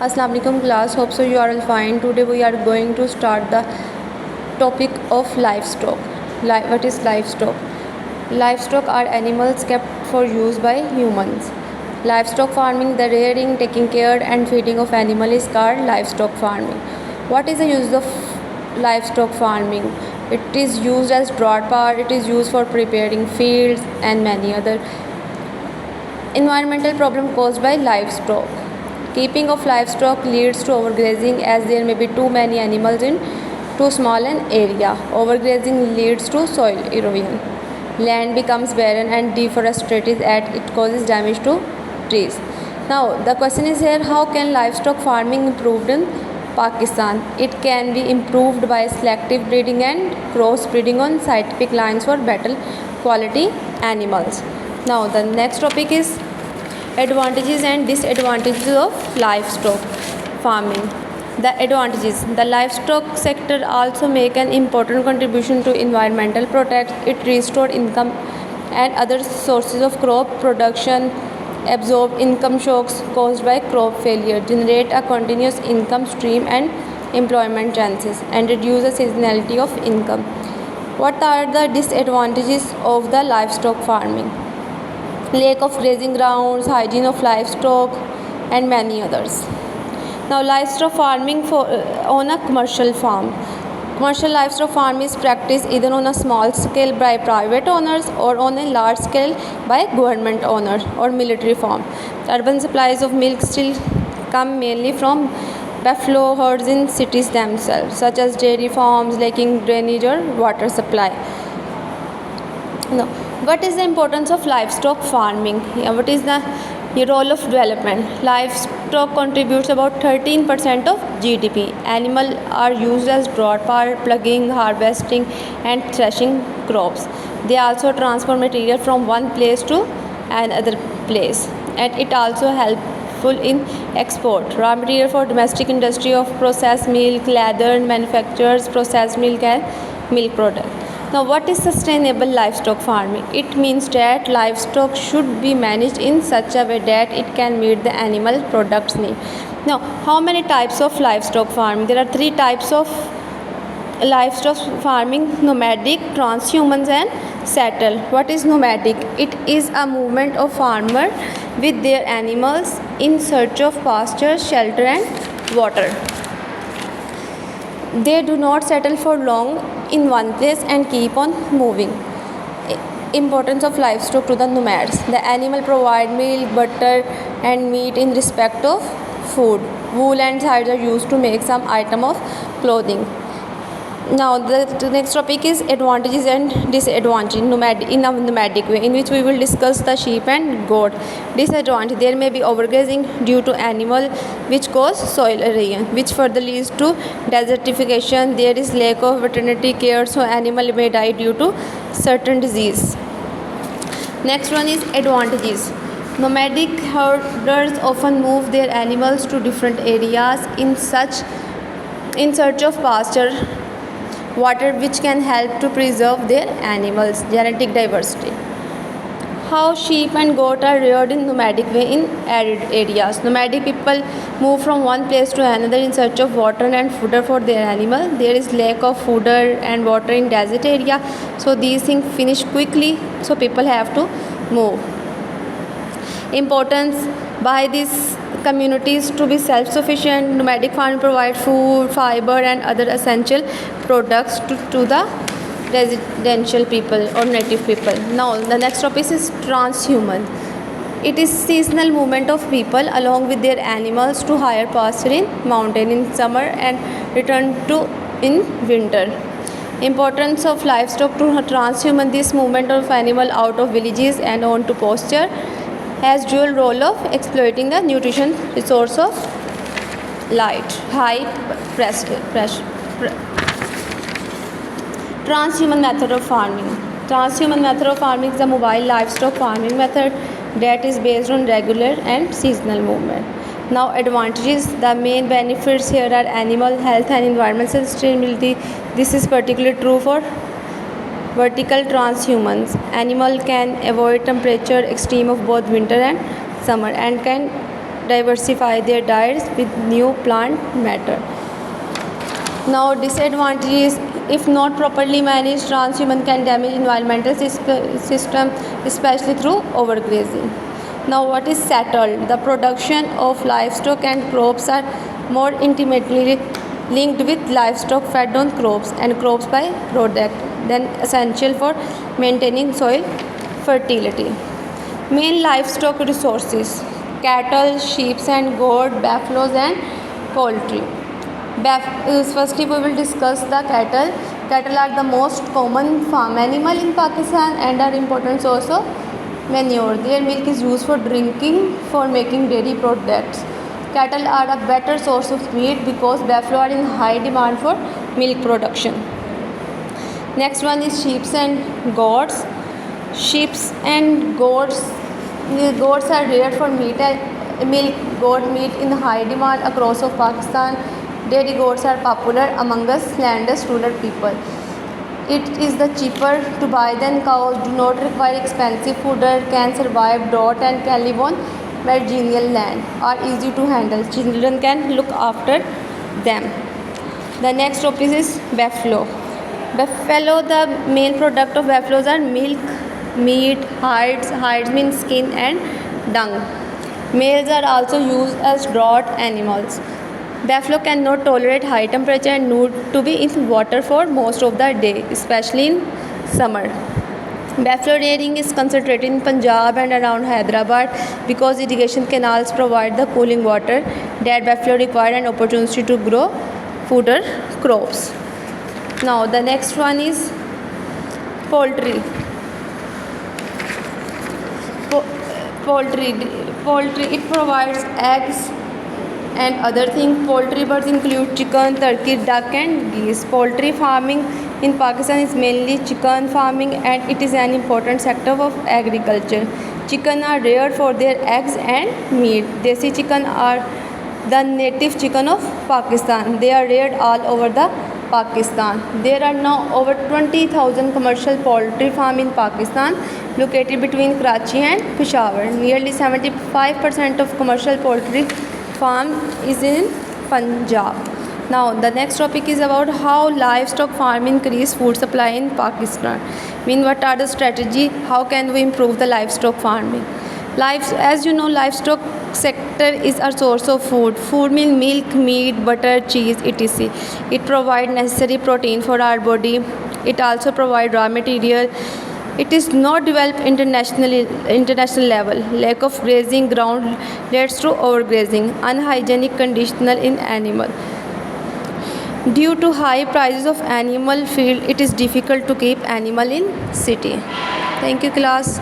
Assalamu alaikum class. Hope so you are all fine. Today we are going to start the topic of livestock. What is livestock? Livestock are animals kept for use by humans. Livestock farming, the rearing, taking care and feeding of animal is called livestock farming. What is the use of livestock farming? It is used as drought power. It is used for preparing fields and many other environmental problem caused by livestock. Keeping of livestock leads to overgrazing as there may be too many animals in too small an area. Overgrazing leads to soil erosion. Land becomes barren and deforested as it causes damage to trees. Now the question is here, how can livestock farming improved in Pakistan? It can be improved by selective breeding and cross breeding on scientific lines for better quality animals. Now the next topic is advantages and disadvantages of livestock farming. The advantages: the livestock sector also make an important contribution to environmental protect. It restore income and other sources of crop production, absorb income shocks caused by crop failure, generate a continuous income stream and employment chances, and reduce the seasonality of income. What are the disadvantages of the livestock farming? Lack of grazing grounds, hygiene of livestock, and many others. Now, livestock farming on a commercial farm. Commercial livestock farm is practiced either on a small scale by private owners or on a large scale by government owners or military farm. Urban supplies of milk still come mainly from buffalo herds in cities themselves, such as dairy farms lacking drainage or water supply. Now, what is the importance of livestock farming? What is the role of development? Livestock contributes about 13% of GDP. Animals are used as drought power, plugging, harvesting, and threshing crops. They also transport material from one place to another place, and it also helpful in export. Raw material for domestic industry of processed milk, leather manufacturers, processed milk, and milk products. Now, what is sustainable livestock farming? It means that livestock should be managed in such a way that it can meet the animal products need. Now, how many types of livestock farming? There are three types of livestock farming: nomadic, transhumans, and settle. What is nomadic? It is a movement of farmers with their animals in search of pasture, shelter, and water. They do not settle for long in one place and keep on moving. Importance of livestock to the nomads: the animal provide milk, butter, and meat in respect of food. Wool and hides are used to make some item of clothing. Now the next topic is advantages and disadvantages in a nomadic way, in which we will discuss the sheep and goat. Disadvantage: there may be overgrazing due to animal which cause soil erosion, which further leads to desertification. There is lack of veterinary care, so animal may die due to certain disease. Next one is advantages. Nomadic herders often move their animals to different areas in search of pasture, water, which can help to preserve their animals' genetic diversity. How sheep and goat are reared in nomadic way in arid areas. Nomadic people move from one place to another in search of water and fodder for their animal. There is lack of fodder and water in desert area, so these things finish quickly, so people have to move. Importance: by these communities to be self-sufficient, nomadic farming provide food, fiber, and other essential products to the residential people or native people. Now the next topic is transhuman. It is seasonal movement of people along with their animals to higher pasture in mountain in summer and return to in winter. Importance of livestock to transhuman: this movement of animal out of villages and on to pasture has dual role of exploiting the nutrition resource of light, high pressure. Transhuman method of farming. Transhuman method of farming is a mobile livestock farming method that is based on regular and seasonal movement. Now advantages: the main benefits here are animal health and environmental sustainability. This is particularly true for vertical transhumans. Animal can avoid temperature extreme of both winter and summer and can diversify their diets with new plant matter. Now, disadvantages: if not properly managed, transhuman can damage environmental system, especially through overgrazing. Now, what is settled? The production of livestock and crops are more intimately linked with livestock fed on crops and crops by product than essential for maintaining soil fertility. Main livestock resources: cattle, sheep and goat, buffaloes and poultry. Firstly, we will discuss the cattle. Cattle are the most common farm animal in Pakistan and are important source of manure. Their milk is used for drinking, for making dairy products. Cattle are a better source of meat because buffalo are in high demand for milk production. Next one is sheep and goats. Sheep and goats are reared for meat and milk. Goat meat in high demand across of Pakistan. Dairy goats are popular among us landless rural people. It is the cheaper to buy than cows, do not require expensive fodder, can survive drought and can live on marginal land, are easy to handle. Children can look after them. The next topic is buffalo. Buffalo, the main product of buffaloes are milk, meat, hides. Hides mean skin and dung. Males are also used as draught animals. Buffalo cannot tolerate high temperature and need to be in water for most of the day, especially in summer. Buffalo rearing is concentrated in Punjab and around Hyderabad because irrigation canals provide the cooling water that buffalo require an opportunity to grow fodder crops. Now the next one is poultry. Poultry, it provides eggs and other things. Poultry birds include chicken, turkey, duck and geese. Poultry farming in Pakistan is mainly chicken farming and it is an important sector of agriculture. Chicken are reared for their eggs and meat. Desi chicken are the native chicken of Pakistan. They are reared all over the Pakistan. There are now over 20,000 commercial poultry farms in Pakistan located between Karachi and Peshawar. Nearly 75% of commercial poultry farm is in Punjab. Now the next topic is about how livestock farming increase food supply in Pakistan. What are the strategy? How can we improve the livestock farming? As you know, livestock sector is a source of food. Food means milk, meat, butter, cheese, etc. It provides necessary protein for our body. It also provides raw material. It is not developed international level. Lack of grazing ground leads to overgrazing, unhygienic conditional in animal. Due to high prices of animal feed, it is difficult to keep animal in city. Thank you, class.